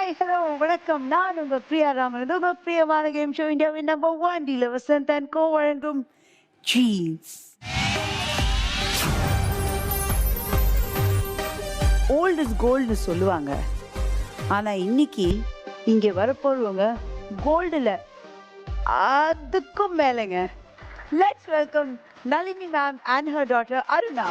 Hi hello வணக்கம். நான் உங்க பிரியா ராமன். இது உங்க பிரியமான கேம் ஷோ இந்தியாவின் நம்பர் 1 டீலர் வசந்த் அண்ட் கோ வழங்கும் ஜீன்ஸ். ஓல்ட் இஸ் கோல்டு சொல்லுவாங்க. ஆனா இன்னைக்கு இங்க வரப்போறவங்க கோல்டுல அதுக்கும் மேலங்க. Let's welcome Nalini ma'am and her daughter Aruna.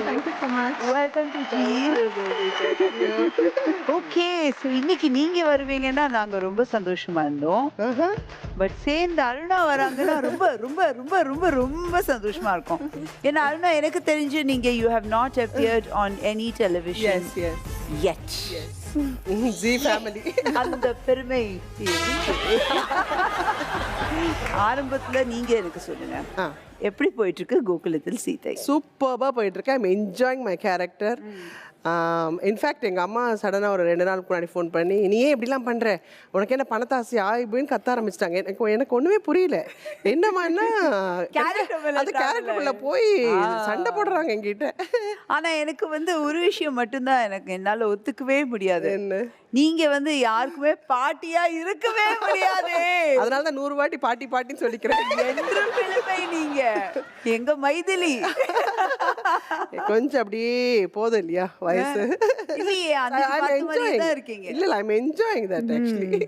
Thank you so much. Welcome to Jeans. Okay, so இன்னைக்கு நீங்க வருவீங்கன்னா நாங்க ரொம்ப சந்தோஷமா இருந்தோம். பட் சேர்ந்து அருணா வராங்கன்னா ரொம்ப ரொம்ப ரொம்ப ரொம்ப ரொம்ப சந்தோஷமா இருக்கும். ஏன்னா அருணா எனக்கு தெரிஞ்சு நீங்க you have not appeared on any television yet. Zee family. அந்த பெருமை ஆரம்பத்துல நீங்க எனக்கு சொல்லுங்க, எப்படி போயிட்டு இருக்கு கோகுலத்தில் சீதை? சூப்பர்பா போயிட்டு இருக்கேன். I'm enjoying my character. In fact எங்கள் அம்மா சடனாக ஒரு 2 நாளுக்கு முன்னாடி ஃபோன் பண்ணி, நீ ஏன் இப்படிலாம் பண்ணுற, உனக்கு என்ன பணத்தாசி இப்படின்னு கத்த ஆரம்பிச்சிட்டாங்க. எனக்கு ஒன்றுமே புரியல. என்னமான்னா அந்த கேரக்டர்ல போய் சண்டை போடுறாங்க என்கிட்ட. ஆனால் எனக்கு ஒரு விஷயம் மட்டும்தான் எனக்கு என்னால் ஒத்துக்கவே முடியாது. என்ன? நீங்க யாருக்குமே பாட்டியா இருக்கவே முடியாது. அதனால தான் 100 வாட்டி பாட்டி பாட்டின்னு சொல்லிக்கிறேன். என்றும் பிள்ளைமை நீங்க எங்க மைதிலி. கொஞ்சம் அப்படியே போதும் இல்லையா வயசு. இருக்கீங்க. இல்ல I'm enjoying that actually.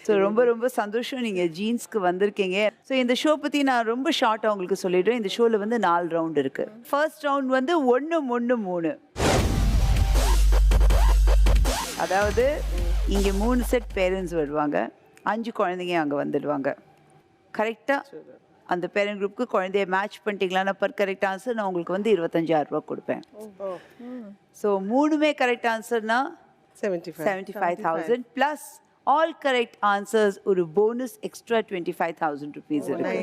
So ரொம்ப ரொம்ப சந்தோஷம் நீங்க ஜீன்ஸ்க்கு வந்திருக்கீங்க. ஸோ இந்த ஷோ பத்தி நான் ரொம்ப ஷார்ட்டா உங்களுக்கு சொல்லிடுறேன். இந்த ஷோல 4 ரவுண்ட் இருக்கு. First round 1 1 3. அதாவது இங்கே 3 செட் பேரண்ட்ஸ் வருவாங்க, 5 குழந்தைங்க அங்கே வந்துடுவாங்க. கரெக்டாக அந்த பேரண்ட் குரூப்புக்கு குழந்தைய மேட்ச் பண்ணிட்டீங்களான்னா பர் கரெக்ட் ஆன்சர் நான் உங்களுக்கு 25,000 ரூபா கொடுப்பேன். ஸோ 3மே கரெக்ட் ஆன்சர்னா 75,000 ப்ளஸ் ஆல் கரெக்ட் ஆன்சர்ஸ் ஒரு போனஸ் எக்ஸ்ட்ரா 25,000 ருபீஸ் இருக்கு.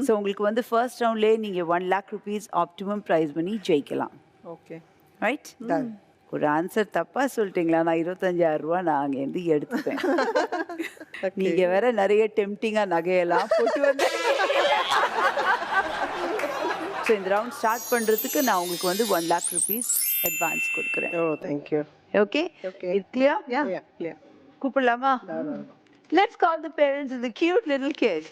ஸோ உங்களுக்கு ஃபர்ஸ்ட் ரவுண்ட்லேயே நீங்கள் 1 lakh rupees ஆப்டிமம் ப்ரைஸ் பண்ணி ஜெயிக்கலாம். Okay right. ஒரு ஆன்சர் தப்பா சொல்லிட்டீங்களா, நான் 25,000 ரூபா நான் அங்கேருந்து எடுத்துப்பேன். நீங்க வேற நிறைய டெம்டிங்கா நகையெல்லாம் போட்டு வந்து. ஸோ இந்த ரவுண்ட் ஸ்டார்ட் பண்றதுக்கு நான் உங்களுக்கு 1 lakh rupees அட்வான்ஸ் கொடுக்குறேன். Oh thank you. ஓகே, இது கிளியர்? Yeah. கூப்பிடலாமா? Let's call the parents of the cute little kid.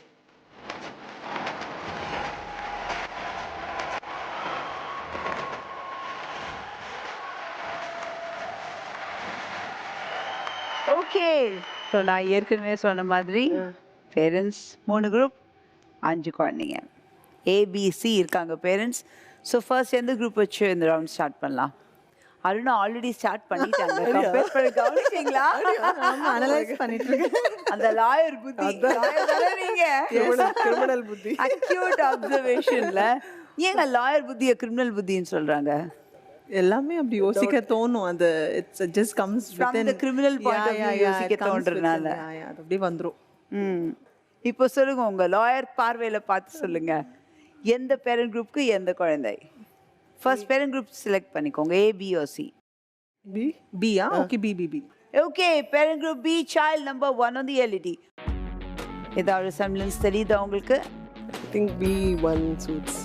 Okay, so நான் ஏற்கனவே சொன்ன மாதிரி பேரண்ட்ஸ் 3 குரூப், 5 குழந்தைங்க. ஏபிசி இருக்காங்க பேரண்ட்ஸ். ஸோ ஃபர்ஸ்ட் எந்த குரூப் வச்சு இந்த ரவுண்ட் ஸ்டார்ட் பண்ணலாம்? அருணா ஆல்ரெடி ஸ்டார்ட் பண்ணிட்டாங்க. கம்பேர் பண்ணி கவனிச்சீங்களா? அனலைஸ் பண்ணிட்டு இருக்கேன். அந்த லாயர் புத்தி, நீங்க கிரிமினல் புத்தி, அக்யூட் அப்சர்வேஷன்ல ஏங்க லாயர் புத்தியை கிரிமினல் புத்தின்னு சொல்றாங்க? எல்லாமே அப்படி யோசிக்க தோணும். அது it's just comes from the criminal point of view யோசிக்க தோன்றனால அது அப்படியே வந்துரும். இப்போ சொல்லுங்க, உங்க லாயர் பார்வையில பார்த்து சொல்லுங்க, எந்த பேரண்ட் குரூப்புக்கு எந்த குழந்தை? ஃபர்ஸ்ட் பேரண்ட் குரூப் செலக்ட் பண்ணிக்கோங்க, A B or C. B okay B. Okay, parent group B, child number 1 on the LED. ஏதாவது semblance தெரியுதா உங்களுக்கு? I think B1 suits.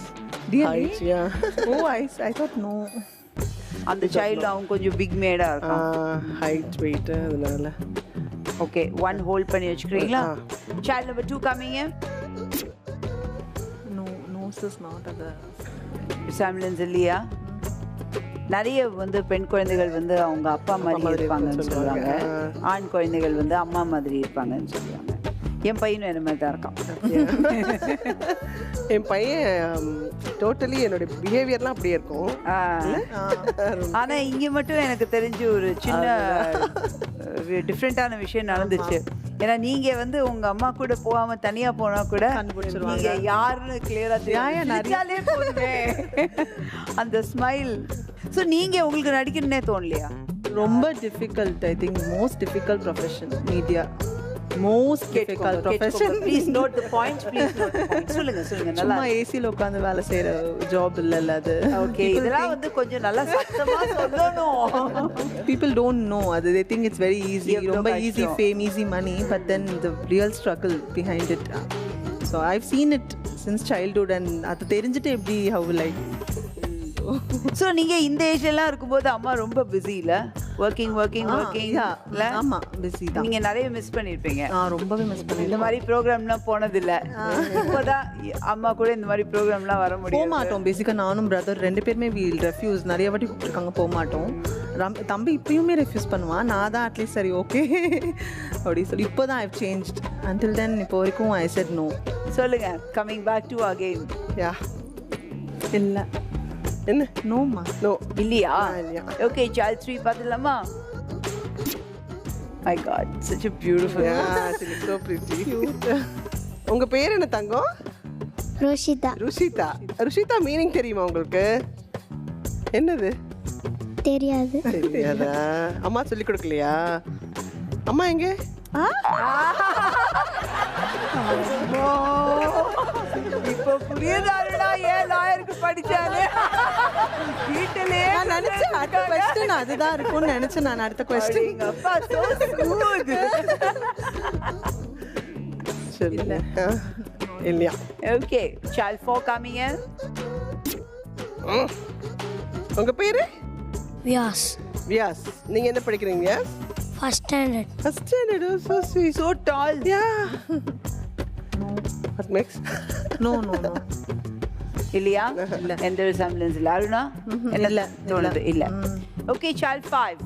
Really? Height, yeah. Oh, I thought no. அந்த child அவங்க கொஞ்சம் big மேடா இருக்கும். Height weight அதனால. Okay, 1 hold பண்ணி வச்சுக்கிறீங்களா? child number 2 coming in. No sis, not other. semblance இல்லையா? நிறைய பெண் குழந்தைகள் அவங்க அப்பா மாதிரி இருப்பாங்கன்னு சொல்லுவாங்க, ஆண் குழந்தைகள் அம்மா மாதிரி இருப்பாங்கன்னு சொல்லுவாங்க. என் பையனும் என்ன மாதிரி தான் இருக்கான். என் பையன் டோட்டலி என்னோட பிஹேவியர்லாம் அப்படியே இருக்கும். ஆனா இங்க மட்டும் எனக்கு தெரிஞ்சு ஒரு சின்ன டிஃப்ரெண்டான விஷயம் நடந்துச்சு. ஏன்னா நீங்க உங்க அம்மா கூட போகாம தனியா போனா கூட நீங்க யாருன்னு கிளியரா தெரியாலே போதுமே அந்த ஸ்மைல். ஸோ நீங்க உங்களுக்கு நடிக்கணும்னே தோணலையா? ரொம்ப difficult. I think most difficult profession media. Most difficult profession. Please note the points, please note the points. சொல்லுங்க நல்லா. சும்மா ஏசில உட்கார்ந்து வேலை செய்யற ஜாப் இல்லல்ல அது. ஓகே, இதெல்லாம் வந்து கொஞ்சம் நல்லா சத்தமா சொல்லணும். People don't know அது. They think it's very easy, ரொம்ப easy fame, easy money, but then the real struggle behind it. So I've seen it since childhood and அது தெரிஞ்சிட்டு எப்படி how will I. ஸோ நீங்க இந்த ஏஜ்ல எல்லாம் இருக்கும்போது அம்மா ரொம்ப பிஸி இல்ல? ஒர்க்கிங் இல்ல? ஆமா பிஸி தான். நீங்க நிறைய மிஸ் பண்ணிருப்பீங்க. ரொம்பவே மிஸ் பண்ணேன். இந்த மாதிரி ப்ரோக்ராம்லாம் போனது இல்ல. இப்போதான் அம்மா கூட இந்த மாதிரி ப்ரோக்ராம்லாம் வர முடியும். போக மாட்டோம். பேசிக்கா நானும் பிரதர் 2 பேருமே வீல் ரெஃப்யூஸ் நிறைய வாட்டி கூப்பிட்டுருக்காங்க, போக மாட்டோம். தம்பி இப்பயுமே ரெஃப்யூஸ் பண்ணுவான். நான் தான் அட்லீஸ்ட் சரி ஓகே அப்படி சொல்லி இப்போ தான் ஐவ் சேஞ்ச்ட். அன்டில் தென் இப்போ வரைக்கும் ஐ செட் நோ. சொல்லுங்க, கமிங் பேக் டு அகைன். யா இல்ல என்ன? நோமா. நோ இல்லையா? இல்லையா. ஓகே, child 3 பார்த்துடலாமா? My God, such a beautiful. so pretty. உங்க பேர் என்ன தங்கம்? ருஷிதா மீனிங் தெரியுமா உங்களுக்கு? என்னது? தெரியாதா? அம்மா சொல்லி கொடுக்கலையா? அம்மா எங்க? இப்போ புரியுதாடா ஏன் லாயருக்கு படிச்சாலே. வீட்டிலே நான் நினைச்சேன் அடுத்த क्वेश्चन அதுதான் இருக்கும்னு நினைச்சேன். நான் அடுத்த क्वेश्चन அப்பா so smooth. இல்ல இல்லையா? Okay, child 4 coming in. உங்க பேரு? வியாஸ். நீங்க என்ன படிக்கிறீங்க? First standard. So sweet. So tall. Yeah. What makes? No இல்லையா? எந்த resemblance இல்ல. அருணா இல்ல தோணுது இல்ல. Okay, child 5.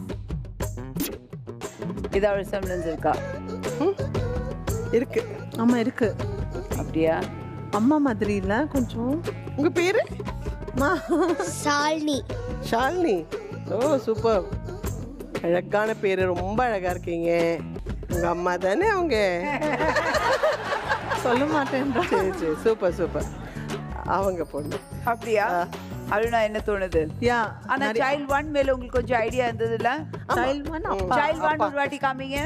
இதா resemblance இருக்கா? இருக்கு. ஆமா இருக்கு. அப்படியா? அம்மா மாதிரி இல்ல கொஞ்சம். உங்க பேரு? ஷாலினி. ஓ சூப்பர். அழகான பேரு, ரொம்ப அழகா இருக்கீங்க. உங்க அம்மா தானே அவங்க? சொல்ல மாட்டேன். சரி சூப்பர். அவங்க பொண்ணு. அப்படியா? அருணா என்ன தோணுது? யா ஆனா child 1 மேல உங்களுக்கு கொஞ்சம் ஐடியா இருந்ததுல? child 1 அப்பா. child 1 ஒரு வாட்டி காமிங்க.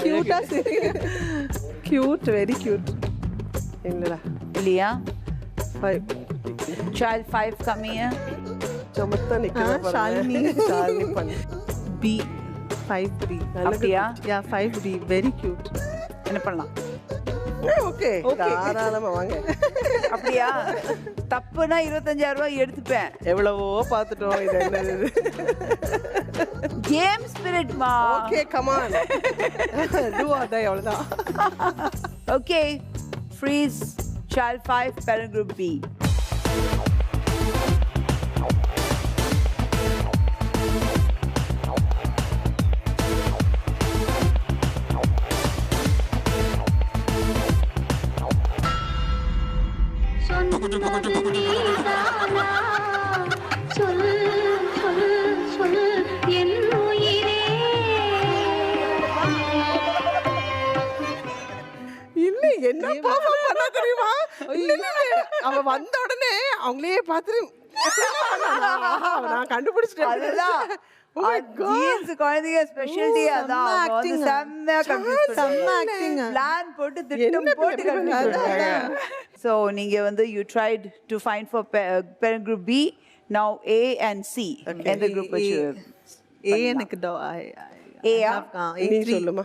கியூட்டா கியூட், வெரி கியூட். இல்லடா இல்லையா? 5. child 5 காமிங்க. சமத்தா நிக்கிறா பாருங்க. ஷாலினி பண்ணு. B 5B. அப்படியா? யா 5B, வெரி கியூட். என்ன பண்ணலாம்? ஓகே தாராளமா வாங்க. அப்படியா? தப்புனா 25,000 ரூபாய் எடுத்துப்பேன். எவ்வளவோ பார்த்துட்டோம். இது என்னது? கேம் ஸ்பிரிட் மா. Okay come on. Do or die அவ்வளவுதான். Okay, freeze child 5 parent group B. என்ன பாவம் பண்ணா தெரியுமா? அவ வந்த உடனே அவங்களே பார்த்து நான் கண்டுபிடிச்சிட்டேன். அதுதான் ஜீன்ஸ் குழந்தைங்க ஸ்பெஷாலிட்டி. அதான் அவங்க வந்து செம்ம ஆக்டிங் பிளான் போட்டு திட்டம் போட்டு கண்டுபிடிச்சாங்க. சோ நீங்க வந்து you tried to find for parent group B. now A and C. எந்த குரூப் வச்சு? A எனக்கு A நீ சொல்லுமா.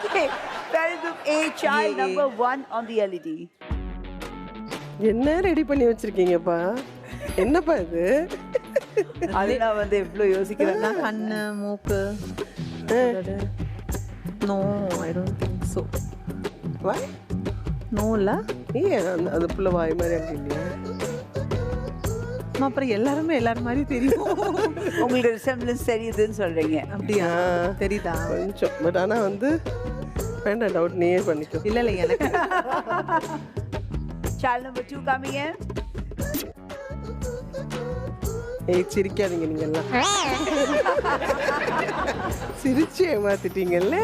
Okay, parent group A, child number 1 on the LED. என்ன ரெடி பண்ணி வச்சிருக்கீங்கப்பா? என்னப்பா இது? அதுனா வந்து எவ்வளவு யோசிக்கிறேன்னா கண்ணு மூக்கு. No I don't think so. Why? No இல்ல. அது புள்ள வாய் மாதிரி அங்க இல்லையா? அப்புறம் எல்லாரும் மாதிரி தெரியும். உங்களுக்கு ரிசெம்பிளன்ஸ் தெரியுதுன்னு சொல்றீங்க. அப்படியா? தெரியுதா? கொஞ்சம். பட் ஆனா வந்து வேண்டாம், டவுட் நீயே பண்ணிக்கோ. இல்ல எனக்கு. child number 2 coming in. ஏய் சிரிக்காதீங்க நீங்க எல்லாம். சிரிச்சு ஏமாத்திட்டீங்கல்ல.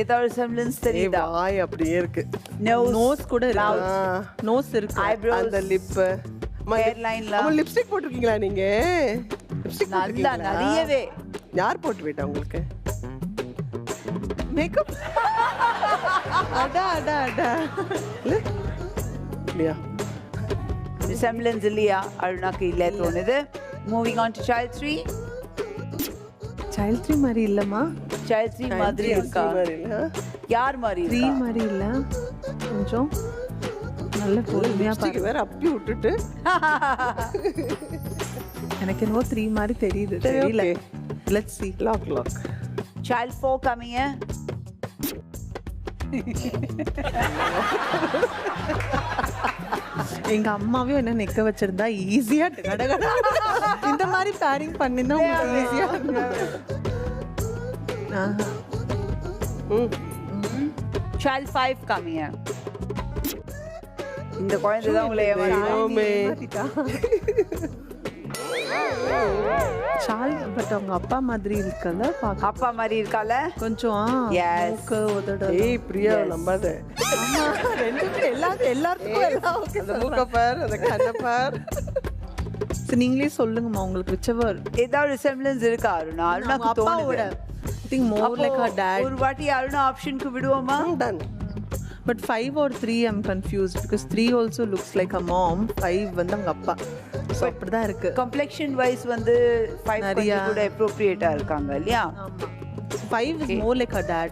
ஏதாவது ரிசெம்பிளன்ஸ் தெரியுதா? வாய் அப்படியே இருக்கு. நோஸ் கூட இருக்கு. நோஸ் இருக்கு. ஐப்ரோஸ், அந்த லிப், ஹேர் லைன்ல. அம்மா லிப்ஸ்டிக் போட்டுருக்கீங்களா நீங்க? லிப்ஸ்டிக் நல்லா நிறையவே. யார் போட்டு விட்டா உங்களுக்கு? மேக்கப் அடா அடா அடா இல்லையா ரிசம்பிளன்ஸ் இல்லையா அருணாக்கு இல்லை தோணுது. Moving on to child 3. Child 3 மாதிரி இல்லம்மா. சைல்ட் 3 மாதிரி இருக்கா? யார் மாதிரி 3 இருக்கா? மாதிரி இல்ல, கொஞ்சம் நல்ல பொறுமையா பாரு. வேற அப்பி விட்டுட்டு எனக்கு என்னவோ 3 மாதிரி தெரியுது. தெரியல. Let's see. Lock Child 4 coming in. எங்க அம்மாவே என்ன நிக்க வச்சிருந்தா ஈஸியா கடகட இந்த மாதிரி பேரிங் பண்ணினா உங்களுக்கு ஈஸியா Child 5 coming in. இந்த குழந்தை தான் உங்களை ஏமாத்திட்டா. சால் பட் அவங்க அப்பா மாதிரி இருக்கல பாக்க. அப்பா மாதிரி இருக்கால கொஞ்சம் Yes. மூக்கு உதடு. ஏய் பிரியா நம்பாத. ஆமா, ரெண்டுமே எல்லாருக்கும் எல்லாம் ஓகே. அந்த மூக்க பார், அந்த கண்ணை பார். சரி நீங்களே சொல்லுங்கம்மா உங்களுக்கு whichever. ஏதாவது ரிசம்பிளன்ஸ் இருக்கா அருணா? அருணாக்கு அப்பாவோட தோணுது. I think more like her dad. ஒரு வாட்டி அருணா ஆப்ஷனுக்கு விடுவோமா? Done But 5 or 3 I'm confused because 3 also looks like a mom. 5 வந்து அவங்க அப்பா. So அப்படிதான் இருக்கு. கம்ப்ளெக்ஷன் வைஸ் வந்து 5 நிறையா. கூட அப்ரோப்ரியேட்டா இருக்காங்க இல்லையா? ஆமா. 5 is more like her dad.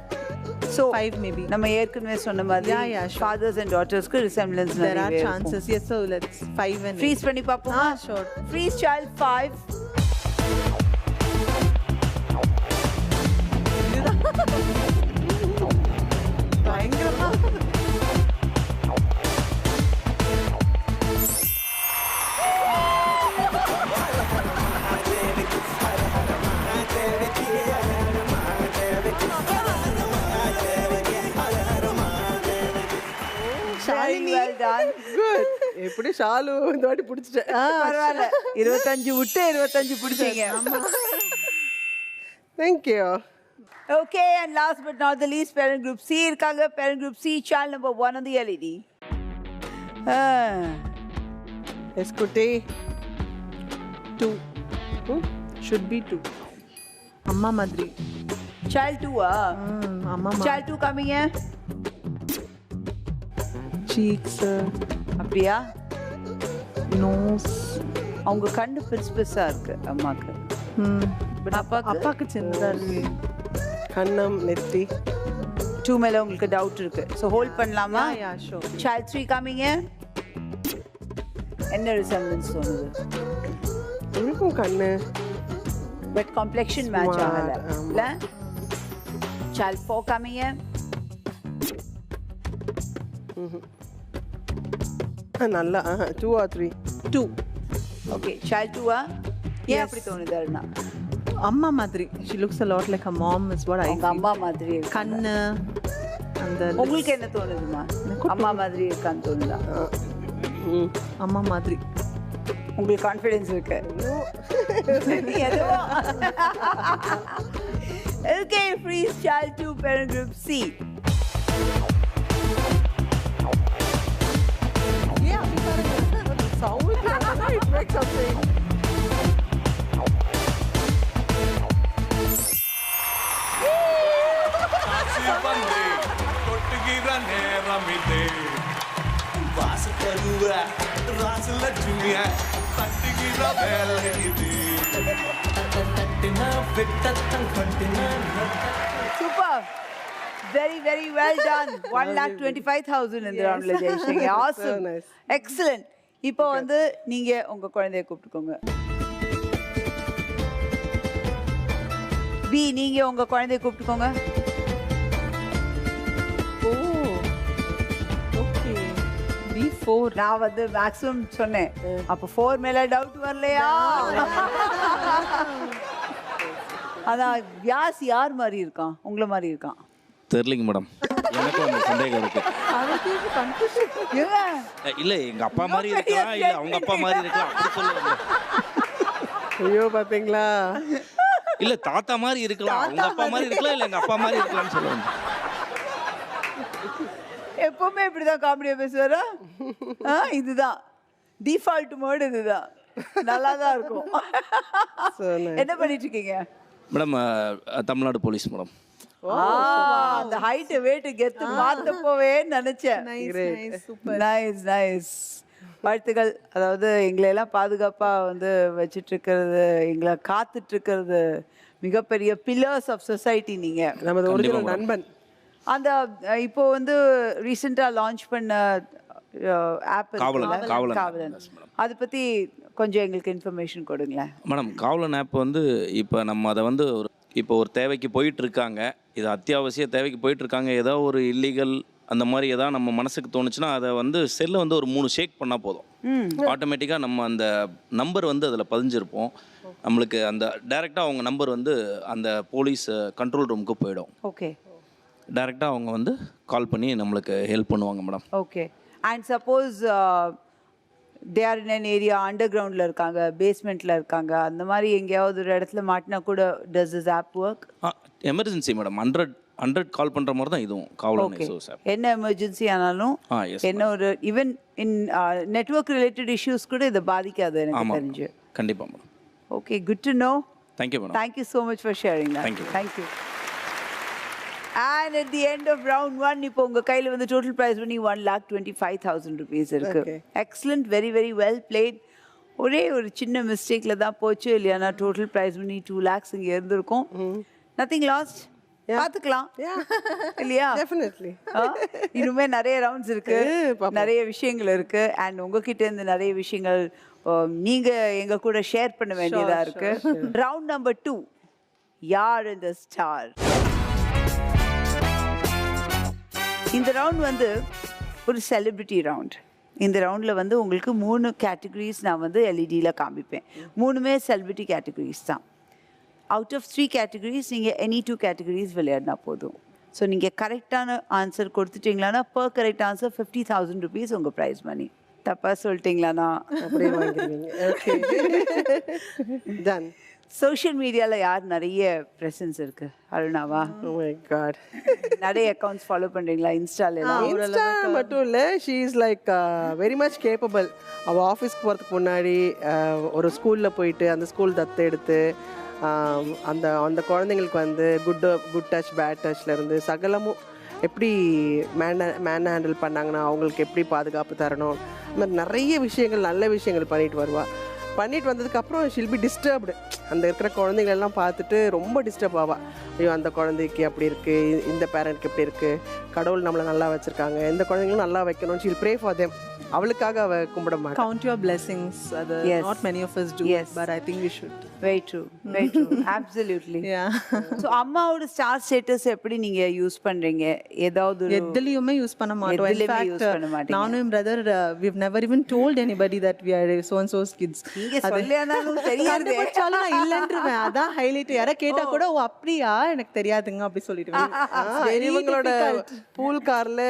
So 5 maybe. நம்ம ஏற்கனவே சொன்ன மாதிரி Yeah, sure. fathers and daughtersக்கு resemblance There are நிறைய chances. Yes, so let's 5 and freeze பண்ணி பாப்போமா? sure. Freeze child 5. பயங்கரமா Very well done. குட். எப்படி ஷாலு இந்த வாட்டி பிடிச்சிட்டேன். பரவாயில்ல 25 விட்டு 25 பிடிச்சீங்க. Thank you. Okay, and last but not the least, parent group C இருக்காங்க. Parent group C, child number 1 on the LED. எஸ்குட்டி 2 should be 2. அம்மா மாதிரி. Child 2 அம்மா Child 2 coming in. cheeks, அப்படியா? nose. அவங்க கண்ணு பெருசு பெருசா இருக்கு அம்மாக்கு. பட் அப்பாக்கு சின்னதா இருக்கு. கண்ணம் நெத்தி 2 மேல உங்களுக்கு டவுட் இருக்கு. So hold பண்ணலாமா? Yeah, sure. Child 3 coming in. என்ன ரிசம்பிளன்ஸ் தோணுது? இருக்கும் கண்ணு. பட் காம்ப்ளெக்ஷன் மேட்ச் Smart, ஆகல ஆமா. இல்ல? Child 4 coming in. நல்லா 2 or 3. 2. Okay, child 2 ஏன் அப்படி தோணுது அருணா? அம்மா மாதிரி. She looks a lot like her mom is what I அவங்க feel. அம்மா மாதிரி இருக்கு. கண்ணு அந்த உங்களுக்கு என்ன தோணுதுமா? அம்மா மாதிரி இருக்கான்னு தோணுதா? அம்மா மாதிரி. உங்களுக்கு கான்ஃபிடன்ஸ் இருக்கு? ஏதோ. Okay, freeze child 2 parent group C. Sound it makes something. ಬಂದೆ ಕೊಟ್ಟಿಗಿರ ನೇರಮಿದೆ ವಾಸ ತರುವ ರಾಸಲಕ್ಷ್ಮಿಯ ತಟ್ಟಿಗಿರ ಬೇಲೆ ಇದೆ ತಟ್ಟಿನ ಬಿಟ್ಟತ್ತಂ ಕಟ್ಟಿನ Super. Very, very well done. 1,25,000 in the round of judging. Awesome. So nice. Excellent. இப்போ வந்து நீங்க உங்க குழந்தைய கூப்பிட்டுக்கோங்க. பி நீங்க உங்க குழந்தைய கூப்பிட்டுக்கோங்க. ஓகே. B4. நான் வந்து மேக்ஸிமம் சொன்னேன். அப்ப 4 மேல டவுட் வரலையா? அதான் வியாஸ் யார் மாதிரி இருக்கான்? உங்கள மாதிரி இருக்கான். தெரியலைங்க மேடம், எனக்கும் அந்த சந்தேகம் இருக்கு. ஏன்? இல்ல எங்க அப்பா மாதிரி இருக்கலாம், இல்ல அவங்க அப்பா மாதிரி இருக்கலாம், அப்படி சொல்லுவாங்க. ஐயோ பாத்தீங்களா? இல்ல தாத்தா மாதிரி இருக்கலாம், உங்க அப்பா மாதிரி இருக்கலாம், இல்ல எங்க அப்பா மாதிரி இருக்கலாம்னு சொல்லுவாங்க. எப்பவுமே இப்படிதான் காமெடியா பேசுவாரா? இதுதான் டிஃபால்ட் மோட், இதுதான் நல்லா தான் இருக்கும். So nice. என்ன பண்ணிட்டு இருக்கீங்க? Madam Tamil Nadu police madam. அந்த ஹைட் வெயிட் கெத்து மாத்தப்போவே நினைச்சேன். Nice super. Nice nice. வாழ்த்துக்கள். அதாவது எங்களை எல்லாம் பாதுகாப்பா வந்து வச்சிட்டு இருக்கிறது, எங்களை காத்துட்டு இருக்கிறது மிகப்பெரிய பில்லர்ஸ் ஆஃப் சொசைட்டி நீங்க. நமது கண்டிப்பா ஒரிஜினல் madam. நண்பன். அந்த இப்போ வந்து ரீசெண்டா லான்ச் பண்ண ஆப் காவலன். காவலன், அதை பத்தி கொஞ்சம் எங்களுக்கு இன்ஃபர்மேஷன் கொடுங்களேன். மேடம் காவலன் ஆப் வந்து இப்போ நம்ம அதை வந்து இப்போ ஒரு தேவைக்கு போயிட்டு இருக்காங்க, இது அத்தியாவசிய தேவைக்கு போயிட்டு இருக்காங்க, ஏதோ ஒரு இல்லீகல் அந்த மாதிரி ஏதாவது நம்ம மனசுக்கு தோணுச்சுன்னா அதை வந்து செல்லை வந்து ஒரு 3 ஷேக் பண்ணால் போதும், ஆட்டோமேட்டிக்காக நம்ம அந்த நம்பர் வந்து அதில் பதிஞ்சிருப்போம். நம்மளுக்கு அந்த டைரெக்டாக அவங்க நம்பர் வந்து அந்த போலீஸ் கண்ட்ரோல் ரூமுக்கு போயிடும். ஓகே. டைரெக்டாக அவங்க வந்து கால் பண்ணி நம்மளுக்கு ஹெல்ப் பண்ணுவாங்க madam. Okay. And suppose they are in an area under கிரவுண்டில் இருக்காங்க, பேஸ்மெண்ட்டில் இருக்காங்க, அந்த மாதிரி எங்கேயாவது ஒரு இடத்துல மாட்டினா கூட does this app work? Emergency madam 100 call பண்ணுற மாதிரி தான் இதுவும் காவலன் எஸ்ஓஎஸ் ஆப். என்ன எமர்ஜென்சி ஆனாலும் yes என்ன ஒரு even in network related issues கூட இதை பாதிக்காது எனக்கு தெரிஞ்சு. கண்டிப்பாக madam. Okay, good to know. Thank you madam. Thank you so much for sharing that. Thank you. Thank you. And at the end of round 1, இப்போ உங்க கையில வந்து total prize money 1,25,000 rupees இருக்கு. Okay. Excellent, very very well played. ஒரே ஒரு சின்ன மிஸ்டேக்ல தான் போச்சு, இல்லையானா total prize money 2 lakhs இங்க இருந்திருக்கும். Nothing lost. பாத்துக்கலாம் இல்லையா? Definitely. இன்னுமே நிறைய ரவுண்ட்ஸ் இருக்கு, நிறைய விஷயங்கள் இருக்கு. அண்ட் உங்ககிட்ட இருந்து நிறைய விஷயங்கள் நீங்க எங்க கூட ஷேர் பண்ண வேண்டியதா இருக்கு. ரவுண்ட் நம்பர் 2, யார் இந்த ஸ்டார்? இந்த ரவுண்ட் வந்து ஒரு செலிபிரிட்டி ரவுண்ட். இந்த ரவுண்டில் வந்து உங்களுக்கு 3 கேட்டகரிஸ் நான் வந்து எல்இடியில் காமிப்பேன். 3மே செலிபிரிட்டி கேட்டகரிஸ் தான். அவுட் ஆஃப் 3 கேட்டகரிஸ் நீங்கள் எனி 2 கேட்டகரிஸ் விளையாடினா போதும். ஸோ நீங்கள் கரெக்டான ஆன்சர் கொடுத்துட்டீங்களான்னா பர் கரெக்ட் ஆன்சர் 50,000 rupees உங்கள் ப்ரைஸ் மணி. தப்பாக சொல்லிட்டீங்களாண்ணா அப்படியே வாங்கிடுவீங்க. Okay, ton. சோஷியல் மீடியாவில் யார் நிறைய ப்ரெசன்ஸ் இருக்கு? அருணாவா? Oh my god. நிறைய அக்கௌண்ட்ஸ் ஃபாலோ பண்ணுறீங்களா இன்ஸ்டால? இன்ஸ்டா மட்டும் இல்லை, she is like very much capable. அவள் ஆஃபீஸ்க்கு போகிறதுக்கு முன்னாடி ஒரு ஸ்கூலில் போயிட்டு அந்த ஸ்கூல் தத்து எடுத்து அந்த அந்த குழந்தைங்களுக்கு வந்து குட் டச் பேட் டச்லேருந்து சகலமும் எப்படி மேன் ஹேண்டில் பண்ணாங்கன்னா அவங்களுக்கு எப்படி பாதுகாப்பு தரணும், இந்த மாதிரி நிறைய விஷயங்கள் நல்ல விஷயங்கள் பண்ணிட்டு வருவாள். பண்ணிட்டு வந்ததுக்கப்புறம் ஷில் பி டிஸ்டர்ப்டு. அந்த இருக்கிற குழந்தைங்களெல்லாம் பார்த்துட்டு ரொம்ப டிஸ்டர்ப் ஆவா. ஐயோ அந்த குழந்தைக்கு அப்படி இருக்குது, இந்த பேரண்ட்க்கு எப்படி இருக்குது, கடவுள் நம்மளை நல்லா வச்சுருக்காங்க, இந்த குழந்தைங்களும் நல்லா வைக்கணும். She'll pray for them. அவளுக்காக அவள் கும்பிட மாட்டாள். Count your blessings. Yes. Not many of us do. Yes. But I think we should. Very true, very true. Absolutely. Yeah. So அம்மாவோட ஸ்டார் ஸ்டேட்டஸ் எப்படி நீங்க யூஸ் பண்றீங்க? ஏதாவது எதுலயுமே யூஸ் பண்ண மாட்டோம். In எதுலயுமே fact, use பண்ண மாட்டீங்க. நானும் என் brother we've never even told anybody that we are so and so's kids. நீங்க சொல்லியானாலும் தெரியாது. கண்டுபிடிச்சாலும் நான் இல்லன்றேன். அதான் ஹைலைட். யாரா கேட்டா கூட ஓ அப்படியா எனக்கு தெரியாதுங்க அப்படி சொல்லிடுவேன். இவங்களோட பூல் கார்ல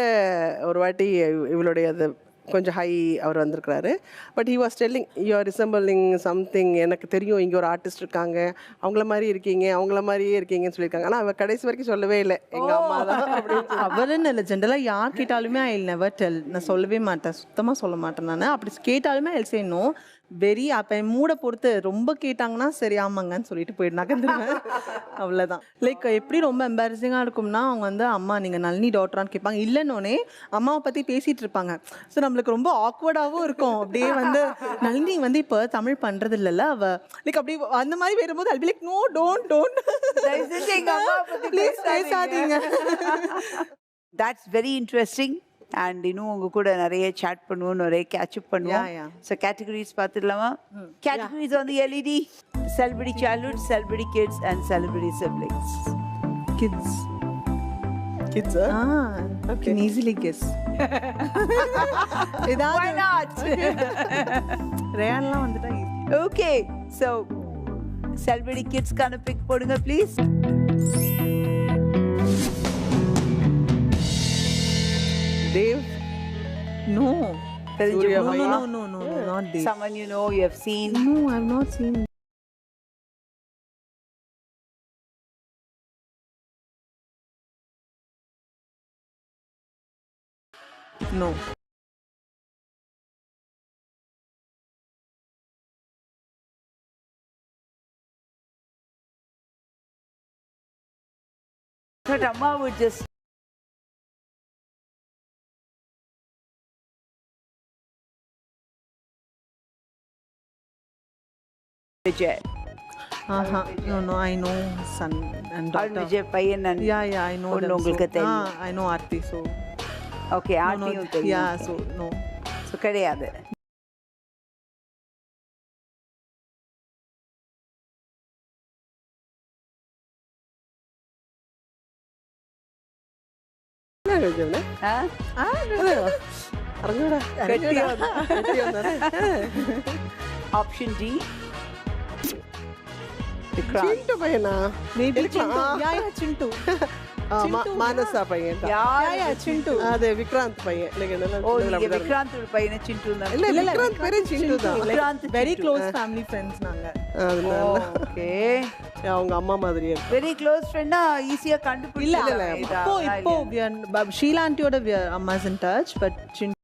ஒரு வாட்டி இவளுடைய அது கொஞ்சம் ஹை அவர் வந்திருக்கிறாரு. But he was telling you are resembling something. எனக்கு தெரியும் இங்கே ஒரு ஆர்டிஸ்ட் இருக்காங்க, அவங்கள மாதிரி இருக்கீங்க, அவங்கள மாதிரியே இருக்கீங்கன்னு சொல்லியிருக்காங்க. ஆனால் அவள் கடைசி வரைக்கும் சொல்லவே இல்லை எங்கள் அம்மா தான் அப்படின்னு. அவருன்னு இல்லை, ஜென்ரலாக யார் கேட்டாலுமே ஐ நெவர் டெல். நான் சொல்லவே மாட்டேன், சுத்தமாக சொல்ல மாட்டேன். நான் அப்படி கேட்டாலுமே ஐ சே நோ. வெரி அப்போ என் மூடை பொறுத்து ரொம்ப கேட்டாங்கன்னா சரி ஆமாங்கன்னு சொல்லிட்டு போயிட்டு நகர்ந்துருவேன். அவ்வளோதான். லைக் எப்படி ரொம்ப எம்பாரசிங்காக இருக்கும்னா அவங்க வந்து அம்மா நீங்கள் நளினி டாக்டரான்னு கேட்பாங்க. இல்லைன்னொன்னே அம்மாவை பற்றி பேசிகிட்டு இருப்பாங்க. ஸோ நம்மளுக்கு ரொம்ப ஆக்வர்டாகவும் இருக்கும். அப்படியே வந்து நளினி வந்து இப்போ தமிழ் பண்ணுறது இல்லைல்ல அவள் லைக் அப்படி அந்த மாதிரி வரும்போது I'll be like no don't please பேசாதீங்க. That's very interesting. அண்ட் இன்னும் உங்க கூட நிறைய சாட் பண்ணுவோம், நிறைய கேட்சப் பண்ணுவோம். ஸோ கேட்டகரிஸ் பார்த்துடலாமா? கேட்டகரிஸ் வந்து LED, celebrity childhood, celebrity kids and celebrity siblings. Kids கிட்ஸா? can easily guess. Why not? ரேன்லாம் வந்துட்டா ஓகே, ஸோ செலிபிரிட்டி கிட்ஸ்க்கான பிக் போடுங்க ப்ளீஸ். Dave? No. தெரிஞ்ச No, not Dave. someone you know, you have seen. No, I've not seen. No. But Amma would just Vijay. No, I know son and Arun daughter. Vijay பையன் and Yeah, I know பொண்ணு them. உங்களுக்கு தெரியும். I know Aarti, so. Okay, No, ஆர்த்தியும் no, தெரியும். yeah, so no. So கிடையாது. என்ன കഴിച്ചവനെ ஆ? അറിഞ്ഞൂടാ Option D. Vikrant. ചിന്തു പയ്യനാ Maybe Chintu. Yeah, Chintu. മാനസ പയ്യൻ Yeah, Chintu. അതെ വിക്രാന്ത് പയ്യൻ ஓ நீங்க விக்ராந்த் பையனை சிண்டு தான். இல்ல விக்ராந்த் பேரே சிந்து தான் Vikrant Very close family friends நாங்க. அதனால ஓகே. அவங்க அம்மா மாதிரியே இருக்கு. வெரி க்ளோஸ் ஃப்ரெண்டா ஈஸியா இல்ல கண்டுபிடிச்சலாம். இப்போ Sheila ஆண்டியோட அம்மாஸ் in touch but Chintu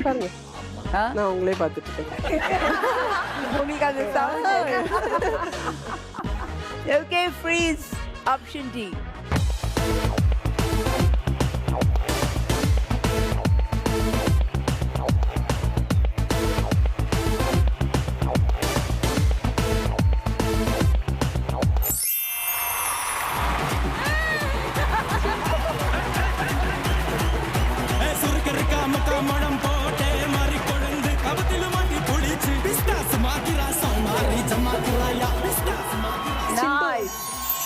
பாருங்க ஆ? நான் உங்களே பார்த்துட்டு இருக்கேன். உங்களுக்கு அது sound. Okay, freeze. Option D. Nice.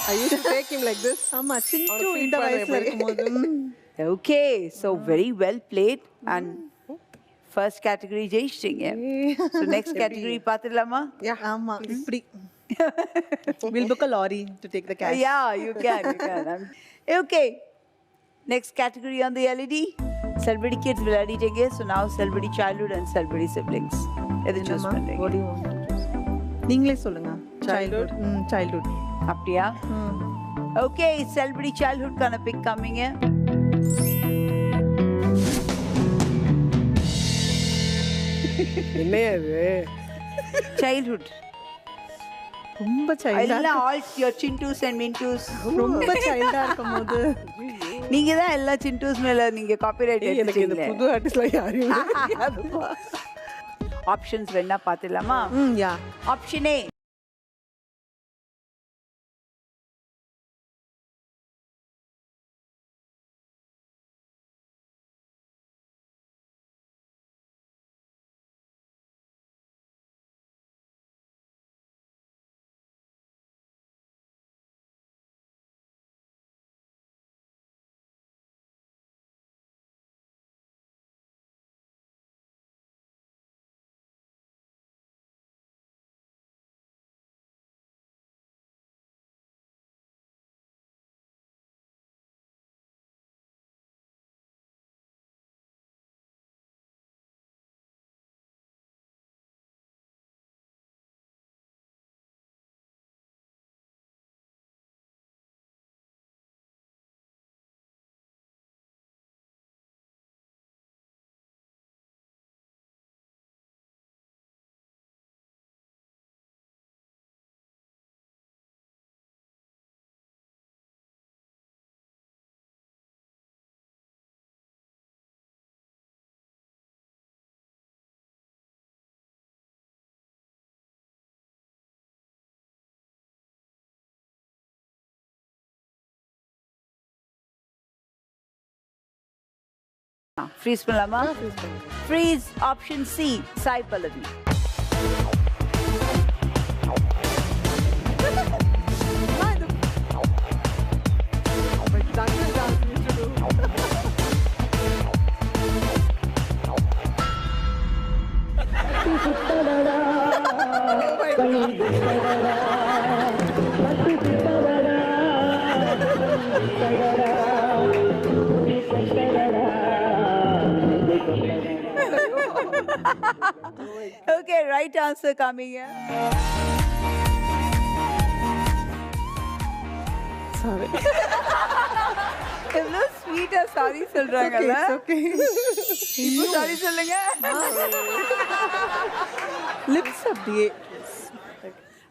I used to take him like this. ஆமா சிண்டு அவனை இந்த feed வயசுல பண்றேன் இருக்கும்போது Okay, so very well played and first category ஜெயிச்சிட்டீங்க. So next category பார்த்துடலாமா? ஆமா இப்படி we'll book a lorry to take the cash. Yeah, you can. Okay. Next category on the LED. Celebrity kids விளையாடிட்டீங்க. So now celebrity childhood and celebrity siblings. எது choose What பண்றீங்க? do you want to choose? நீங்களே சொல்லுங்க. Childhood. Childhood. அப்படியா? Okay, celebrity childhood கான pick coming. என்னையா இது Childhood. ரொம்ப சைல்டா எல்லாம் all your chintus and mintus. ரொம்ப சைல்டா இருக்கும்போது நீங்க தான் எல்லா சிண்டூஸ் மேல நீங்க காப்பிரைட் எனக்கு இந்த எடுத்துட்டீங்க. புது ஆர்டிஸ்ட்லாம் யாரையும் தெரியாதுப்பா. ஆப்ஷன்ஸ் வேணா பார்த்துடலாமா? யா ஆப்ஷன் ஏ. ஃப்ரீஸ் பண்ணலாமா? Freeze option C Sai Pallavi. Okay, right answer coming here. Sorry. எவ்வளோ ஸ்வீட்டா சாரி சொல்றாங்கல்ல. ஓகே இப்போ சாரி சொல்லுங்க. லிப்ஸ் அப்படியே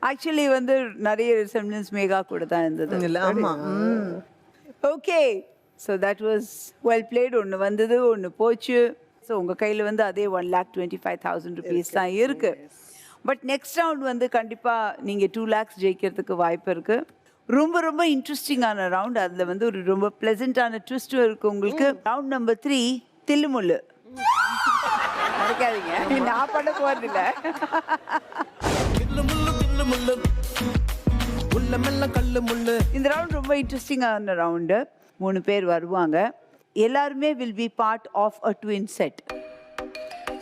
ஆக்சுவலி வந்து நிறைய ரிசெம்ப்ளன்ஸ் மேகா கூட தான் இருந்தது. இல்ல ஆமா okay, so that was well plate. ஒன்று வந்தது, ஒன்று போச்சு. ஸோ உங்கள் கையில் வந்து அதே 1,25,000 rupees தான் இருக்குது. பட் நெக்ஸ்ட் ரவுண்ட் வந்து கண்டிப்பாக நீங்கள் 2 lakhs ஜெயிக்கிறதுக்கு வாய்ப்பு இருக்குது. ரொம்ப ரொம்ப இன்ட்ரெஸ்டிங்கான ரவுண்ட். அதில் வந்து ஒரு ரொம்ப ப்ளசண்ட்டான ட்விஸ்ட்டும் இருக்குது உங்களுக்கு. Round number 3 தில்லுமுல்லு. மறக்காதீங்க, நான் பண்ண போகிறதில்ல. இந்த ரவுண்ட் ரொம்ப இன்ட்ரெஸ்டிங்கான ரவுண்டு. 3 பேர் வருவாங்க. எல்லாருமே will be part of a twin set.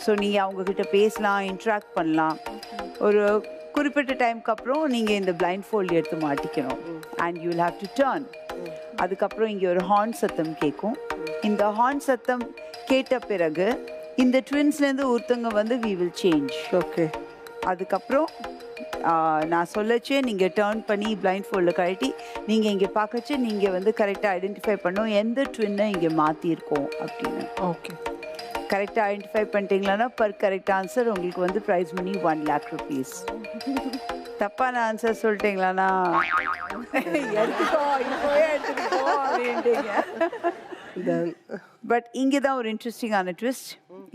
So நீங்கள் அவங்கக்கிட்ட பேசலாம், இன்ட்ராக்ட் பண்ணலாம். ஒரு குறிப்பிட்ட டைமுக்கு அப்புறம் நீங்கள் இந்த பிளைண்ட் ஃபோல்டு எடுத்து மாட்டிக்கணும். And you will have to turn. அதுக்கப்புறம் இங்கே ஒரு ஹார்ன் சத்தம் கேட்கும். இந்த ஹார்ன் சத்தம் கேட்ட பிறகு இந்த ட்வின்ஸ்லேருந்து ஒருத்தவங்க வந்து வி வில் சேஞ்ச். ஓகே. அதுக்கப்புறம் நான் சொல்லச்சே நீங்கள் டேர்ன் பண்ணி பிளைண்ட் ஃபோல்டில் கழட்டி நீங்கள் இங்கே பார்க்கச்சு நீங்கள் வந்து கரெக்டாக ஐடென்டிஃபை பண்ணோம் எந்த ட்வின்னை இங்கே மாற்றிருக்கோம் அப்படின்னு. ஓகே. கரெக்டாக ஐடென்டிஃபை பண்ணிட்டீங்களான்னா பர் கரெக்ட் ஆன்சர் உங்களுக்கு வந்து ப்ரைஸ் மணி 1 lakh rupees. தப்பான ஆன்சர் சொல்லிட்டீங்களாண்ணா எடுத்துக்கோ, இப்போவே எடுத்துக்கோ அப்படின்ட்டீங்க. பட் இங்கே தான் ஒரு இன்ட்ரெஸ்டிங்கான ட்விஸ்ட்.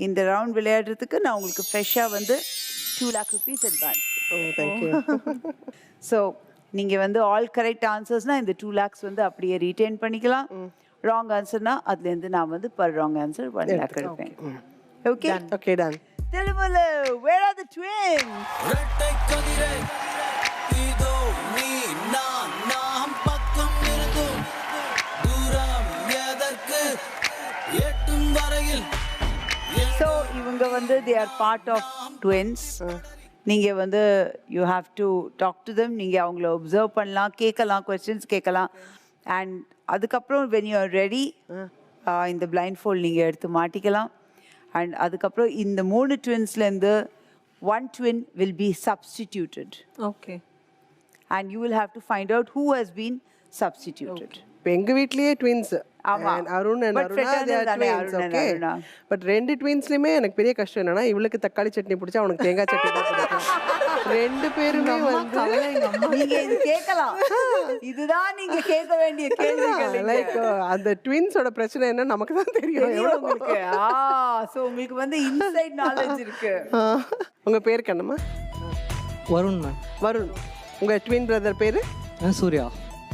இந்த ரவுண்ட் விளையாடுறதுக்கு நான் உங்களுக்கு ஃப்ரெஷ்ஷாக வந்து 2 lakh rupees அட்வான்ஸ். ஓ தேங்க்யூ. ஸோ நீங்கள் வந்து ஆல் கரெக்ட் ஆன்சர்ஸ்னால் இந்த 2 lakhs வந்து அப்படியே ரீட்டைன் பண்ணிக்கலாம். ராங் ஆன்சர்னா அதுலேருந்து நான் வந்து பர் ராங் ஆன்சர் 1 lakh எடுப்பேன். Okay okay done. Tirumalai, where are the twins? ரெட்டை கதிரை இதோ நீ நாம் பக்கம் இருந்தும் தூரம் எதற்கு எட்டும் வரையில். ஸோ இவங்க வந்து they are part of twins. நீங்கள் வந்து you have to talk to them. நீங்கள் அவங்கள ஒப்சர்வ் பண்ணலாம், கேட்கலாம், கொஸ்டின்ஸ் கேட்கலாம். அண்ட் அதுக்கப்புறம் வென் யூ ஆர் ரெடி இந்த பிளைண்ட் ஃபோல்ட் நீங்கள் எடுத்து மாட்டிக்கலாம். அண்ட் அதுக்கப்புறம் இந்த 3 ட்வின்ஸ்லேருந்து 1 twin will be substituted. ஓகே. And you will have to find out who has been substituted. இப்போ எங்க வீட்லயே ட்வின்ஸ். ஆமா. Arun and But Aruna fraternal they are தானே, twins. Arun and Okay. Aruna. But 2 ட்வின்ஸ்லயுமே எனக்கு பெரிய கஷ்டம் என்னன்னா இவளுக்கு தக்காளி சட்னி பிடிச்சா அவனுக்கு தேங்காய் சட்னி தான் பிடிக்கும். 2 பேருமே வந்து நீங்க இது கேட்கலாம். இதுதான் நீங்க கேட்க வேண்டிய கேள்விகள். லைக் அந்த ட்வின்ஸோட பிரச்சனை என்ன நமக்கு தான் தெரியும். உங்களுக்கு சோ உங்களுக்கு வந்து இன்சைட் நாலேஜ் இருக்கு. உங்க பேர் கண்ணம்மா? வருண் மேம். வருண். உங்க ட்வின் பிரதர் பேரு? சூர்யா.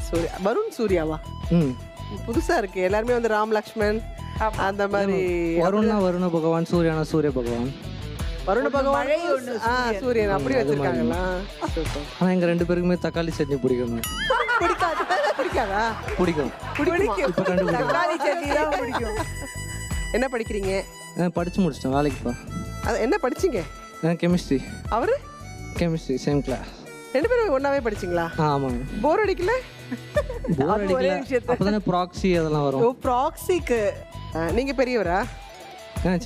சூர்யா. வருண் சூர்யாவா? ம். புதுசா இருக்கு. எல்லாருமே வந்து ராம் லக்ஷ்மன் அந்த மாதிரி. வருண்னா வருண பகவான், சூர்யானா சூரிய பகவான். வருண பகவான் மழை ஒண்ணு சூரியன் அப்படி வச்சிருக்காங்களா? ஆனா எங்க 2 பேருக்குமே தக்காளி சட்னி பிடிக்கும். பிடிக்காதா? பிடிக்கும். இப்போ கண்டுபிடிக்கும். தக்காளி சட்னி தான் பிடிக்கும். என்ன படிக்கிறீங்க? படிச்சு முடிச்சிட்டேன், வேலைக்குப்பா. அது என்ன படிச்சீங்க? கெமிஸ்ட்ரி. அவரு? Chemistry same class. 2 பேரும் ஒன்னாவே படிச்சீங்களா? ஆமாங்க. போர் அடிக்கல? போர் அடிக்கல. அப்பதானே ப்ராக்ஸி அதெல்லாம் வரும். ஓ ப்ராக்ஸிக்கு. நீங்க பெரியவரா?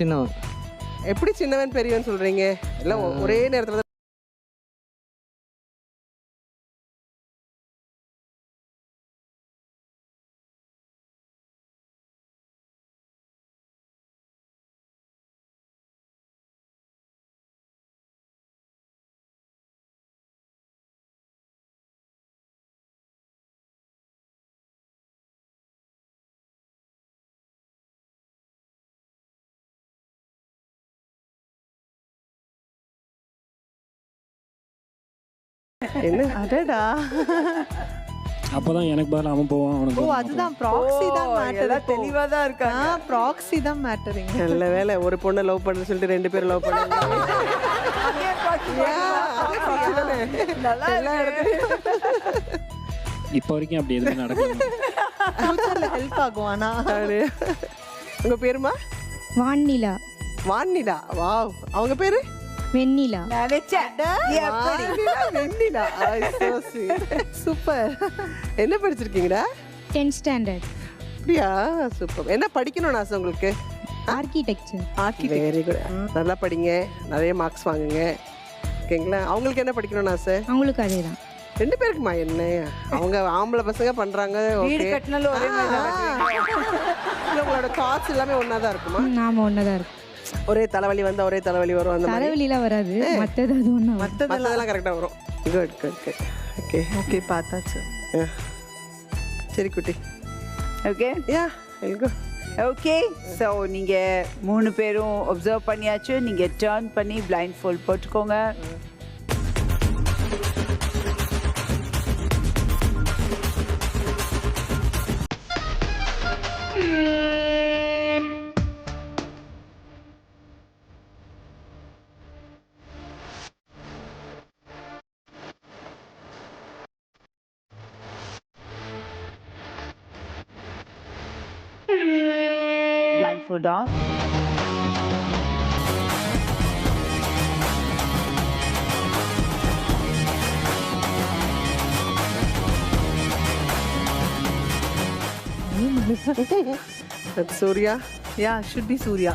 சின்னவன். எப்படி சின்னவன் பெரியவன் சொல்றீங்க? எல்லாம் ஒரே நேரத்துல என்ன? அடடா. அப்பதான் எனக்கு பதிலா அவன் போவான், அவனுக்கு ஓ பதிலா நான் அதுதான் ப்ராக்ஸி தான் மேட்டர். எல்லாம் தெளிவா தான் இருக்காங்க. ப்ராக்ஸி தான் மேட்டரிங். நல்ல வேலை ஒரு பொண்ணை லவ் பண்ணு சொல்லிட்டு 2 பேரும் லவ் பண்ணாங்க. நல்லா போவேன். இப்ப வரைக்கும் அப்படி எதுவுமே நடக்கல. ஃபியூச்சர்ல ஹெல்ப் ஆகும். ஆனா உங்க பேருமா? வானிலா. வானிலா. வாவ். அவங்க பேரு? வெண்ணிலா. நினைச்சேன். வெண்ணிலா. சூப்பர். என்ன படிச்சிருக்கீங்கடா? 10th standard. அப்படியா? சூப்பர். என்ன படிக்கணும்னு ஆசை உங்களுக்கு? Architecture. Very good. நல்லா படிங்க, நிறைய மார்க்ஸ் வாங்குங்க. ஓகேங்களா? அவங்களுக்கு என்ன படிக்கணும்னு ஆசை? அவங்களுக்கு அதே தான். 2 பேருக்குமா என்ன அவங்க ஆம்பளை பசங்க பண்றாங்க வீடு ஓகே. கட்டினாலும் ஒரே மாதிரி தான் கட்டுவீங்க. இல்ல, உங்களோட தாட்ஸ் எல்லாமே ஒண்ணா தான் இருக்குமா? நாம ஒன்றதான் இருக்கும். ஒரே தலைவலி வந்தா ஒரே தலைவலி வரும் அந்த மாதிரி. தலைவலிலாம் வராது, மற்றது அது ஒன்றா வரும். மத்ததெல்லாம் கரெக்டா வரும். Good good good. Okay okay பார்த்தாச்சு. சரி குட்டி. Okay ya go. Okay so நீங்கள் 3 பேரும் ஒப்சர்வ் பண்ணியாச்சு. நீங்கள் டர்ன் பண்ணி பிளைண்ட் ஃபோல்ட் போட்டுக்கோங்க. Blindfold off. That's Surya. Ya should be Surya.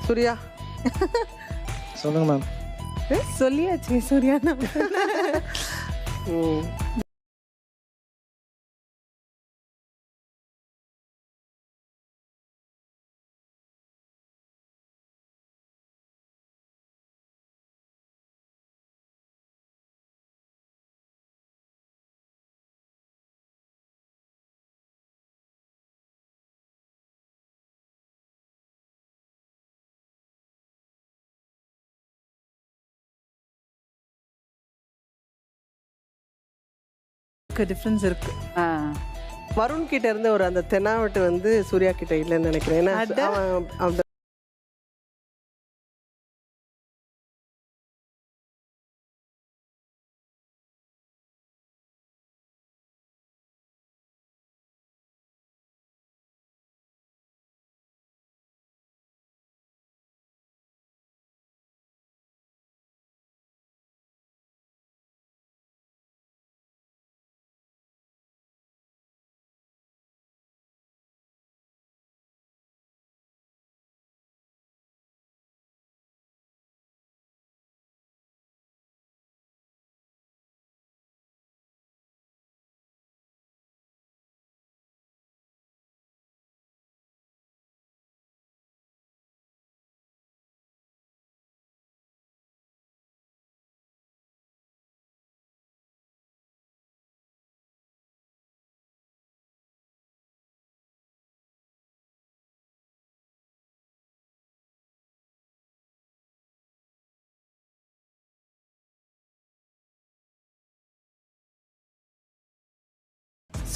Surya. சொல்லுங்க மேம். சொல்லியாச்சு சூர்யா. ம். டிஃப்ரென்ஸ் இருக்கு. வருண் கிட்ட இருந்து ஒரு அந்த தென்னாவட்டு வந்து சூர்யா கிட்ட இல்லைன்னு நினைக்கிறேன். ஏன்னா அவன்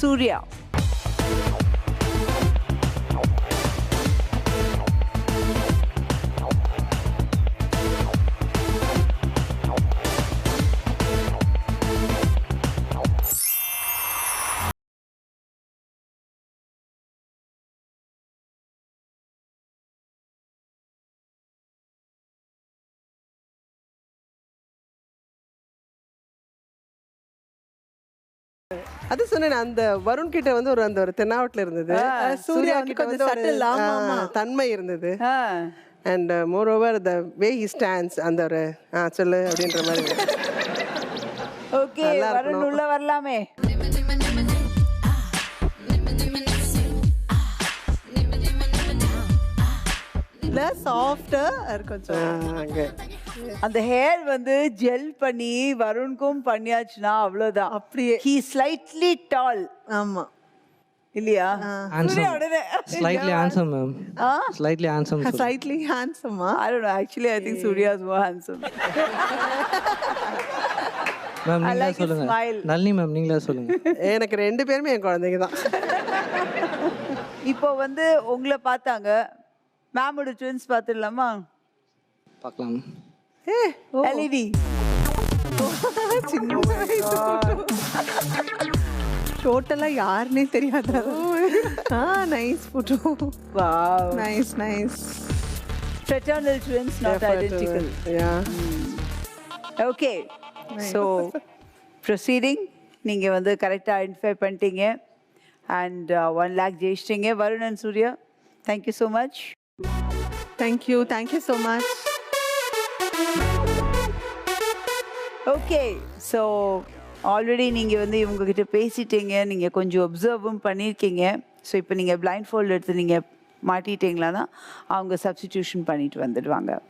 Surya. அது சொன்னேன் அந்த வருண் கிட்ட வந்து ஒரு அந்த ஒரு தென்னாவட்டுல இருந்தது. சூர்யா கிட்ட வந்து ஒரு தன்மை இருந்தது. And more over the way he stands அந்த ஒரு சொல்லு அப்படின்ற மாதிரி. ஓகே வருண் உள்ள வரலாமே. சாஃப்டா இருக்கும். அந்த ஹேர் வந்து ஜெல் பண்ணி வருணுக்கும் பண்ணியாச்சுன்னா அவ்வளவுதான். அப்படியே ஹி ஸ்லைட்லி டால். ஆமா இல்லையா? Slightly handsome, ma'am. Slightly handsome. Slightly ஹேண்ட்ஸமா? I don't know. Actually, I think Surya is more handsome. Ma'am I நீங்களே like his சொல்லுங்க. smile. நளினி மேம் நீங்களே சொல்லுங்க. எனக்கு 2 பேருமே என் குழந்தைங்க தான். இப்போ வந்து உங்களை பார்த்தாங்க. மேமோட ட்வின்ஸ் பார்த்துடலாமா? பார்க்கலாம். LED. டோட்டலா யாருன்னே தெரியாத. Nice photo. Wow. Nice nice. Fraternal twins, not identical. Yeah. Okay. So, proceeding. நீங்க வந்து கரெக்டாக ஐடென்டிஃபை பண்ணிட்டீங்க. And 1 lakh ஜெயிச்சிட்டீங்க. Varun and Surya, thank you so much. Thank you so much. Okay, so already நீங்கள் வந்து இவங்ககிட்ட பேசிட்டீங்க, நீங்கள் கொஞ்சம் ஒப்சர்வும் பண்ணியிருக்கீங்க. ஸோ இப்போ நீங்கள் பிளைண்ட் ஃபோல்டு எடுத்து நீங்கள் மாட்டிட்டீங்களான்னா அவங்க சப்ஸ்டிடியூஷன் பண்ணிட்டு வந்துடுவாங்க.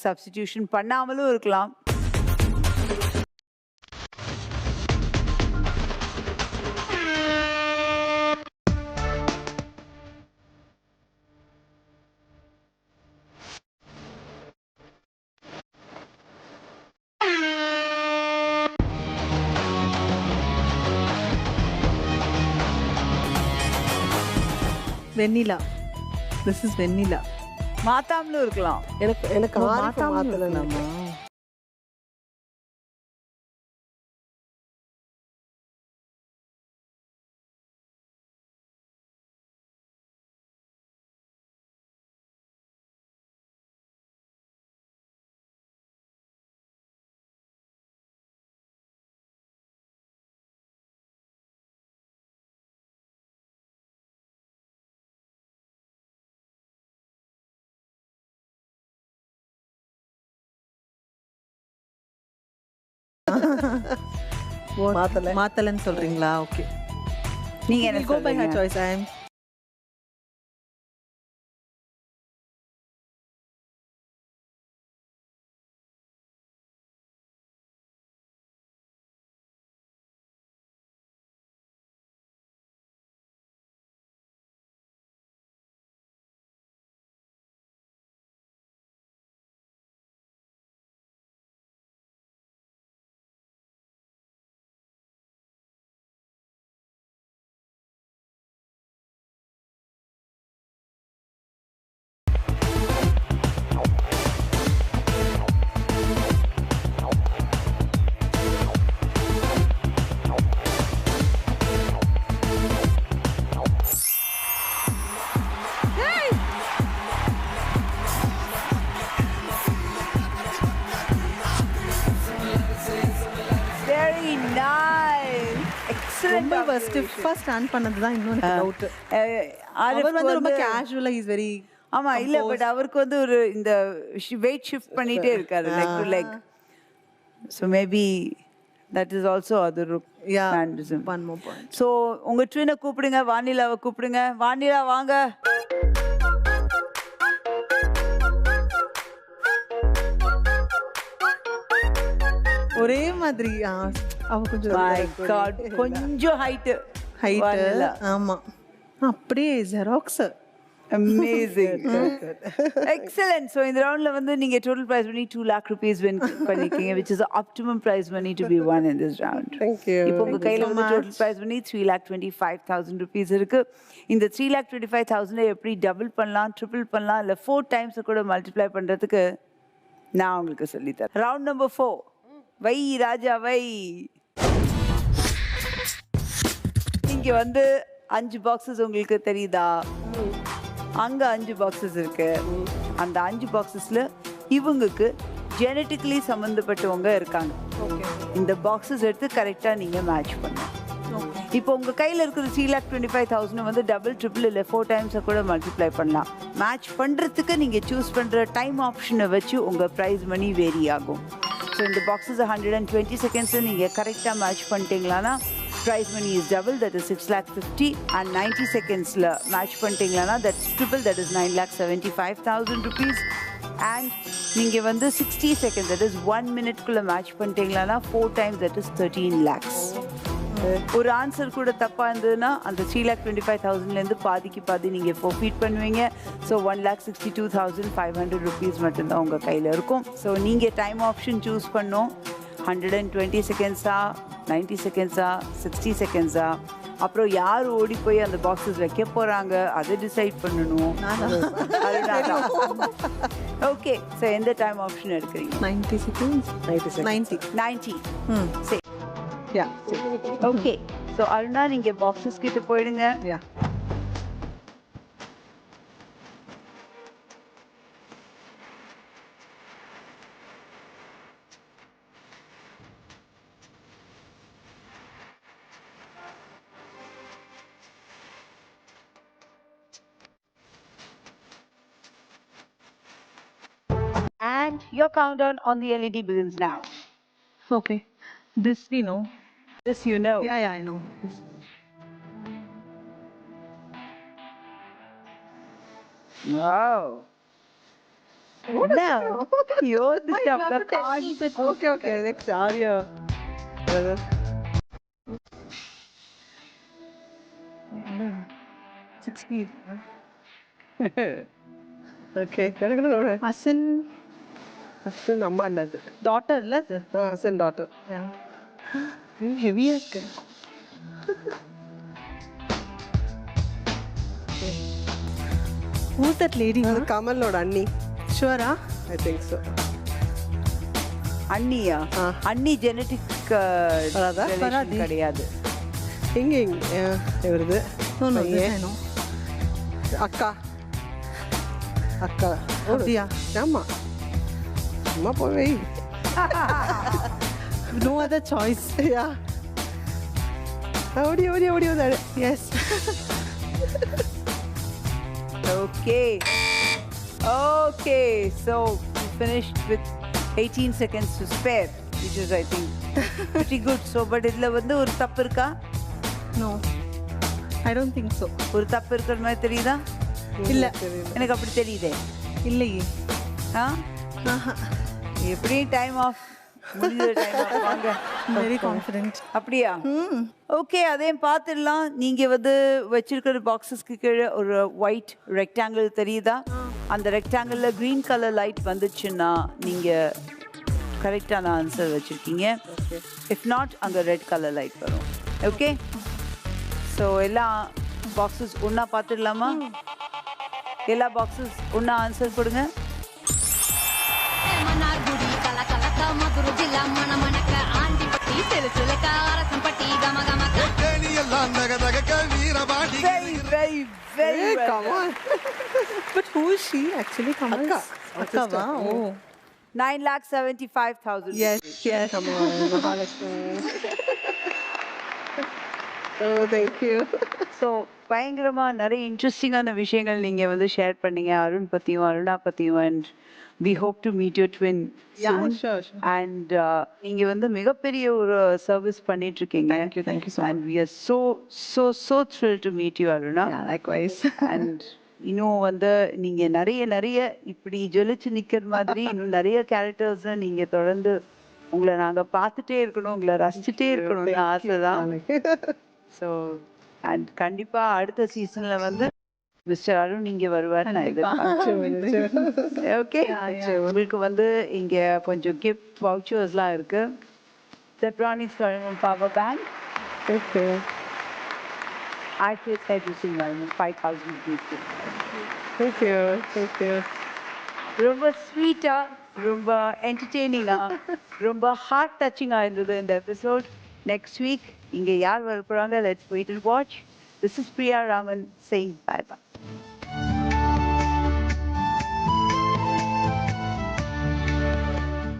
சப்ஸ்டிடியூஷன் பண்ணாமலும் இருக்கலாம். வெண்ணிலா. திஸ் இஸ் வெண்ணிலா. மாத்தாமலும் இருக்கலாம். எனக்கு எனக்கு ஆரிஃபை மாத்தலன்னு மாத்தல. மாத்தலன்னு சொல்றீங்களா? ஓகே. நீங்க என்ன Go by her சொல்றீங்க? choice. I am Very nice. Excellent. ரொம்ப ஃபர்ஸ்ட் ஆன் பண்ணது தான் இன்னும் டவுட். ஆரிஃப் அவர் வந்து ரொம்ப கேஷுவலா இஸ் வெரி. ஆமா இல்ல பட் அவருக்கு வந்து ஒரு இந்த வெயிட் ஷிஃப்ட் பண்ணிட்டே இருக்காரு leg to leg. So maybe that is also other Yeah. mannerism. One more point. So உங்க ட்வினை கூப்பிடுங்க, வானிலாவை கூப்பிடுங்க. வானிலா வாங்க. ஒரே மாதிரி அவ கொஞ்சம் My God, கொஞ்சம் ஹைட். ஹைட். ஆமா. அப்படியே xerox. Amazing. Excellent. So in the round வந்து நீங்க total prize money 2 lakh rupees win பண்ணிருக்கீங்க, which is the optimum prize money to be won in this round. Thank you. இப்போ உங்க கையில வந்து total prize money 3,25,000 rupees இருக்கு. இந்த 3,25,000 எப்படி டபுள் பண்ணலாம், ட்ரிபிள் பண்ணலாம், இல்ல 4 times கூட மல்டிப்ளை பண்றதுக்கு நான் உங்களுக்கு சொல்லி தரேன். Round number 4. வை ராஜா வை. இங்க வந்து 5 பாக்ஸஸ் உங்களுக்கு தெரியுதா? அங்க 5 பாக்ஸஸ் இருக்கு. அந்த 5 பாக்ஸஸ்ல இவங்களுக்கு ஜெனட்டிக்கலி சம்பந்தப்பட்டவங்க இருக்காங்க. இந்த பாக்ஸஸ் எடுத்து கரெக்டா நீங்க மேட்ச் பண்ணணும். இப்போ உங்க கையில இருக்கிற 3,25,000 வந்து டபுள் ட்ரிபிள் இல்ல 4 times கூட மல்டிப்ளை பண்ணலாம். மேட்ச் பண்றதுக்கு நீங்க சூஸ் பண்ற டைம் ஆப்ஷனை வச்சு உங்க பிரைஸ் மணி வேரி ஆகும். ஸோ இந்த பாக்ஸஸ் 120 செகண்ட்ஸ் நீங்க கரெக்டா match பண்ணிட்டீங்களானா prize money is double, that is 6,50,000, and 90 seconds la match பண்ணிட்டீங்களானா that's triple, that is 9,75,000 rupees, and நீங்க வந்து 60 seconds, that is 1 minute குள்ள match பண்ணிட்டீங்களானா 4 times, that is 13 lakhs. ஒரு answer கூட தப்பா இருந்ததுன்னா அந்த 3,25,000 இருந்து பாதிக்கு பாதி நீங்க forfeit பண்ணுவீங்க. ஸோ 1,62,500 rupees மட்டும்தான் உங்க கையில இருக்கும். ஸோ நீங்க டைம் ஆப்ஷன் சூஸ் பண்ணோம். 120 செகண்ட்ஸா, 90 செகண்ட்ஸா, 60 செகண்ட்ஸா, அப்புறம் யார் ஓடி போய் அந்த பாக்ஸஸ் வைக்க போறாங்க அதை டிசைட் பண்ணணும். ஓகே, ஸோ எந்த டைம் ஆப்ஷன் எடுக்கிறீங்க? 90 seconds. 90. சரி. Yeah. ஓகே, ஸோ அருணா நீங்க பாக்ஸஸ் கிட்ட போயிடுங்க. Yeah. And your countdown on the LED begins now. Okay. This we know. This you know. Yeah, I know. Wow. No. You're the stuff that Okay, next Arya. Brother. Okay, எனக்கு என்ன Hassan husband அம்மா என்னது daughter இல்ல அது? Husband daughter ஹெவியா இருக்கு. Who's that lady? அது கமலோட அண்ணி Sure-ஆ? ஐ திங்க் ஸோ அண்ணியா அண்ணி ஜெனட்டிக் வராதா? வராது. கிடையாது. இங்கே இவருது No, no, this I know. அக்கா அக்கா அப்படியா? ஆமா அம்மா போய் No other choice. யா ஓடி வந்தாரு Yes. Okay. Okay. So we finished with 18 seconds to spare, which is I think pretty good. So but இதுல வந்து ஒரு தப்பு இருக்கா? No. I don't think so. ஒரு தப்பு இருக்கிற மாதிரி தெரியுதா? இல்ல. எனக்கு அப்படி தெரியுதே. இல்லையே. ஆ? எப்படி டைம் ஆஃப் முடிஞ்ச டைம் ஆஃப் வாங்க. Very confident. அப்படியா? ஓகே, அதையும் பார்த்துடலாம். நீங்கள் வந்து வச்சிருக்கிற பாக்ஸஸ்க்கு கீழே ஒரு ஒயிட் ரெக்டாங்கிள் தெரியுதா? அந்த ரெக்டாங்கிளில் க்ரீன் கலர் லைட் வந்துச்சுன்னா நீங்கள் கரெக்டான ஆன்சர் வச்சுருக்கீங்க. இஃப் நாட் அங்கே ரெட் கலர் லைட் வரும். ஓகே, ஸோ எல்லா பாக்ஸஸ் ஒன்றா பார்த்துடலாமா? எல்லா பாக்ஸஸ் ஒன்றா ஆன்சர் கொடுங்க. மன்னார்குடி கலகலக்க மதுரை ஜில்லா மணமணக்க ஆண்டிப்பட்டி சிலுசிலுக்க அரசம்பட்டி கமகமக்க Very, very, very well come on. But who is she actually? Kamal? Akka. Akka, oh. 9,75,000. Yes, yes. Come on, Mahalakshmi. Oh, thank you. So பயங்கரமாக நிறைய இன்ட்ரெஸ்டிங்கான விஷயங்கள் நீங்கள் வந்து ஷேர் பண்ணீங்க அருண் பற்றியும் அருணா பற்றியும். And we hope to meet you twin. Sure. And நீங்கள் வந்து மிகப்பெரிய ஒரு சர்வீஸ் பண்ணிட்டு இருக்கீங்க. Thank you so much. And we are so thrilled to meet you, Aruna. Yeah, likewise. அண்ட் இன்னும் வந்து நீங்கள் நிறைய இப்படி ஜொலிச்சு நிற்கிற மாதிரி இன்னும் நிறைய கேரக்டர்ஸை நீங்கள் தொடர்ந்து உங்களை நாங்கள் பார்த்துட்டே இருக்கணும், உங்களை ரசிச்சுட்டே இருக்கணும்னு ஆசை தான். ஸோ அண்ட் கண்டிப்பாக அடுத்த சீசனில் வந்து மிஸ்டர் அருண் இங்கே வருவார் நான் எதிர்பார்க்கிறேன். ஓகே, உங்களுக்கு வந்து இங்கே கொஞ்சம் கிஃப்ட் வவுச்சர்ஸ்லாம் இருக்கு. செப்ரானிஸ் பவர் பேங்க், ஆர்டிஎஸ் ஹெட்ரிசிங் 5,000 rupees. Thank you. ரொம்ப ஸ்வீட்டாக, ரொம்ப என்டர்டெய்னிங்காக, ரொம்ப ஹார்ட் டச்சிங்காக இருந்தது இந்த எபிசோட். நெக்ஸ்ட் வீக் இங்கே யார் வர போகிறாங்க? Let's wait and watch. This is Priya Raman saying bye-bye.